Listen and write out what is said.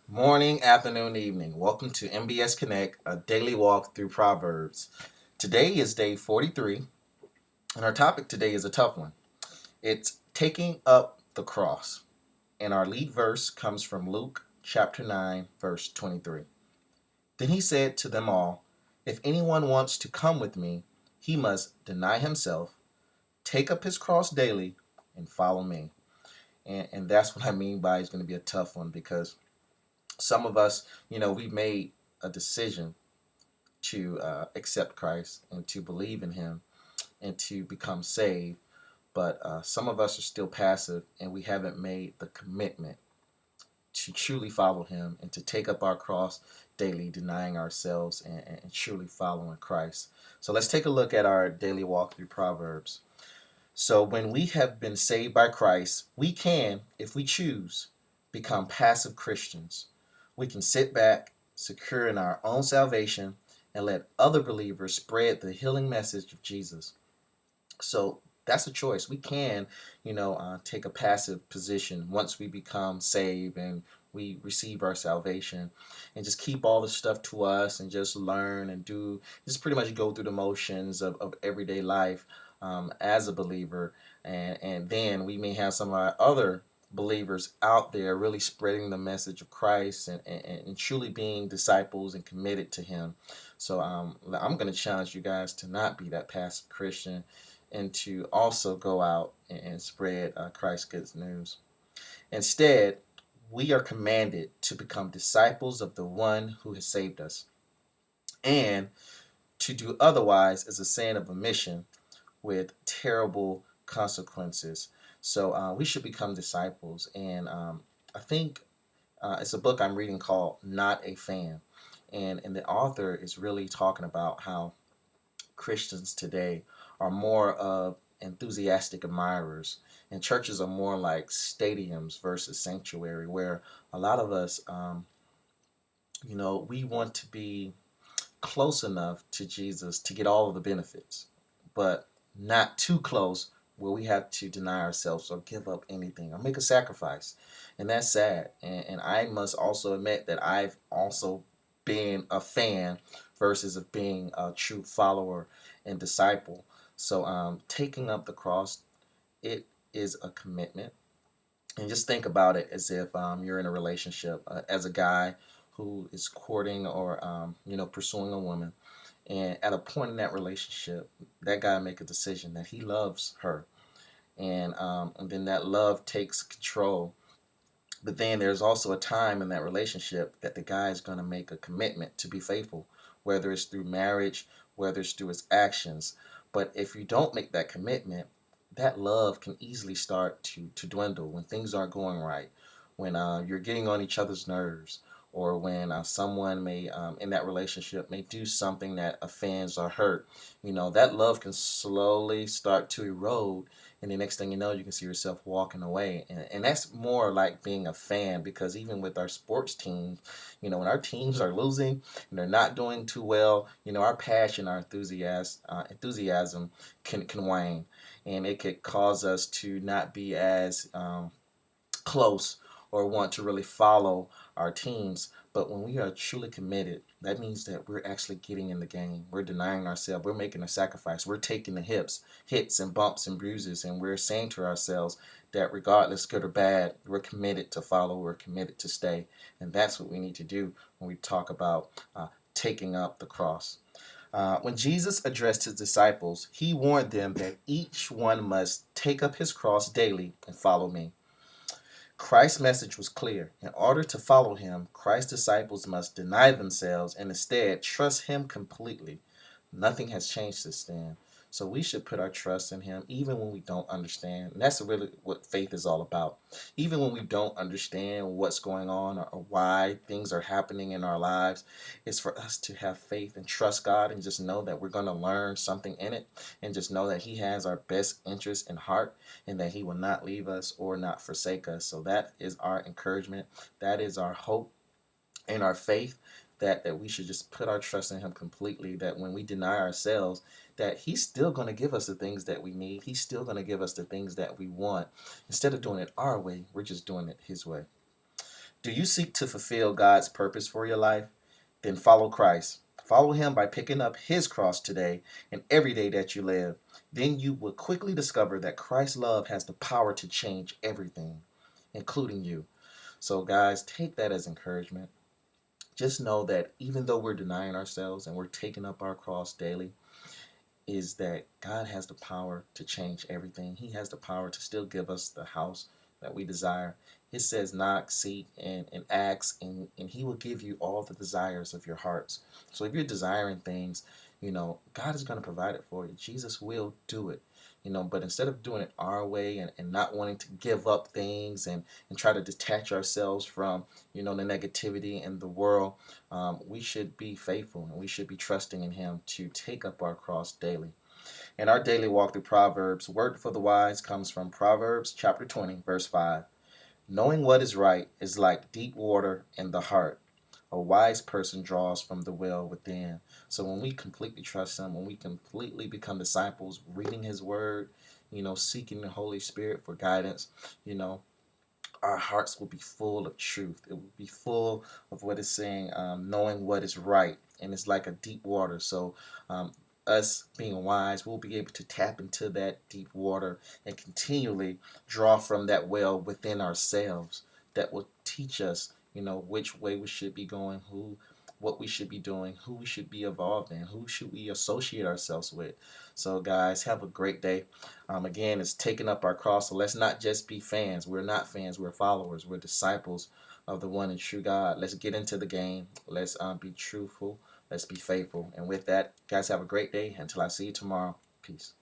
Morning, afternoon, evening. Welcome to MBS Connect, a daily walk through Proverbs. Today is day 43, and our topic today is a tough one. It's taking up the cross. And our lead verse comes from Luke chapter 9, verse 23. Then he said to them all, "If anyone wants to come with me, he must deny himself, take up his cross daily, and follow me." And that's what I mean by it's going to be a tough one because some of us, we've made a decision to accept Christ and to believe in Him and to become saved. But some of us are still passive and we haven't made the commitment to truly follow Him and to take up our cross daily, denying ourselves and truly following Christ. So let's take a look at our daily walk through Proverbs. So when we have been saved by Christ, we can, if we choose, become passive Christians. We can sit back, secure in our own salvation, and let other believers spread the healing message of Jesus. So that's a choice. We can, take a passive position once we become saved and we receive our salvation and just keep all the stuff to us and just learn and do, just pretty much go through the motions of everyday life as a believer. And then we may have some of our other believers out there really spreading the message of Christ and truly being disciples and committed to Him. So I'm going to challenge you guys to not be that passive Christian and to also go out and spread Christ's good news. Instead, we are commanded to become disciples of the one who has saved us. And to do otherwise is a sin of omission with terrible consequences. So we should become disciples. And I think it's a book I'm reading called Not a Fan. And the author is really talking about how Christians today are more of enthusiastic admirers, and churches are more like stadiums versus sanctuary, where a lot of us, we want to be close enough to Jesus to get all of the benefits, but not too close where we have to deny ourselves or give up anything or make a sacrifice. And that's sad. And I must also admit that I've also been a fan versus of being a true follower and disciple. So taking up the cross, it is a commitment. And just think about it as if you're in a relationship as a guy who is courting or pursuing a woman, and at a point in that relationship, that guy make a decision that he loves her, and then that love takes control. But then there's also a time in that relationship that the guy is going to make a commitment to be faithful, whether it's through marriage, whether it's through his actions. But if you don't make that commitment, that love can easily start to dwindle when things aren't going right, when you're getting on each other's nerves, or when someone may, in that relationship, may do something that offends or hurt. That love can slowly start to erode, and the next thing you know, you can see yourself walking away. And that's more like being a fan, because even with our sports teams, when our teams are losing and they're not doing too well, our passion, our enthusiasm can wane, and it could cause us to not be as close or want to really follow our teams. But when we are truly committed, that means that we're actually getting in the game. We're denying ourselves. We're making a sacrifice. We're taking the hits and bumps and bruises, and we're saying to ourselves that regardless, good or bad, we're committed to follow. We're committed to stay. And that's what we need to do when we talk about taking up the cross. When Jesus addressed his disciples, he warned them that each one must take up his cross daily and follow me. Christ's message was clear. In order to follow him, Christ's disciples must deny themselves and instead trust him completely. Nothing has changed since then. So we should put our trust in him even when we don't understand. And that's really what faith is all about. Even when we don't understand what's going on or why things are happening in our lives, it's for us to have faith and trust God and just know that we're going to learn something in it, and just know that he has our best interest in heart and that he will not leave us or not forsake us. So that is our encouragement. That is our hope and our faith, that we should just put our trust in him completely, that when we deny ourselves, that he's still going to give us the things that we need. He's still going to give us the things that we want. Instead of doing it our way, we're just doing it his way. Do you seek to fulfill God's purpose for your life? Then follow Christ. Follow him by picking up his cross today and every day that you live. Then you will quickly discover that Christ's love has the power to change everything, including you. So, guys, take that as encouragement. Just know that even though we're denying ourselves and we're taking up our cross daily, is that God has the power to change everything. He has the power to still give us the house that we desire. It says knock, seek, and ask, and he will give you all the desires of your hearts. So if you're desiring things, God is going to provide it for you. Jesus will do it. But instead of doing it our way and not wanting to give up things and try to detach ourselves from, the negativity in the world, we should be faithful and we should be trusting in him to take up our cross daily. In our daily walk through Proverbs, word for the wise comes from Proverbs chapter 20, verse 5. Knowing what is right is like deep water in the heart. A wise person draws from the well within. So when we completely trust him, when we completely become disciples, reading his word, seeking the Holy Spirit for guidance, you know, our hearts will be full of truth. It will be full of what it's saying, knowing what is right. And it's like a deep water. So, us being wise, we'll be able to tap into that deep water and continually draw from that well within ourselves that will teach us, which way we should be going, what we should be doing, who we should be involved in, who should we associate ourselves with. So, guys, have a great day. Again, it's taking up our cross. So let's not just be fans. We're not fans. We're followers. We're disciples of the one and true God. Let's get into the game. Let's be truthful. Let's be faithful. And with that, guys, have a great day. Until I see you tomorrow. Peace.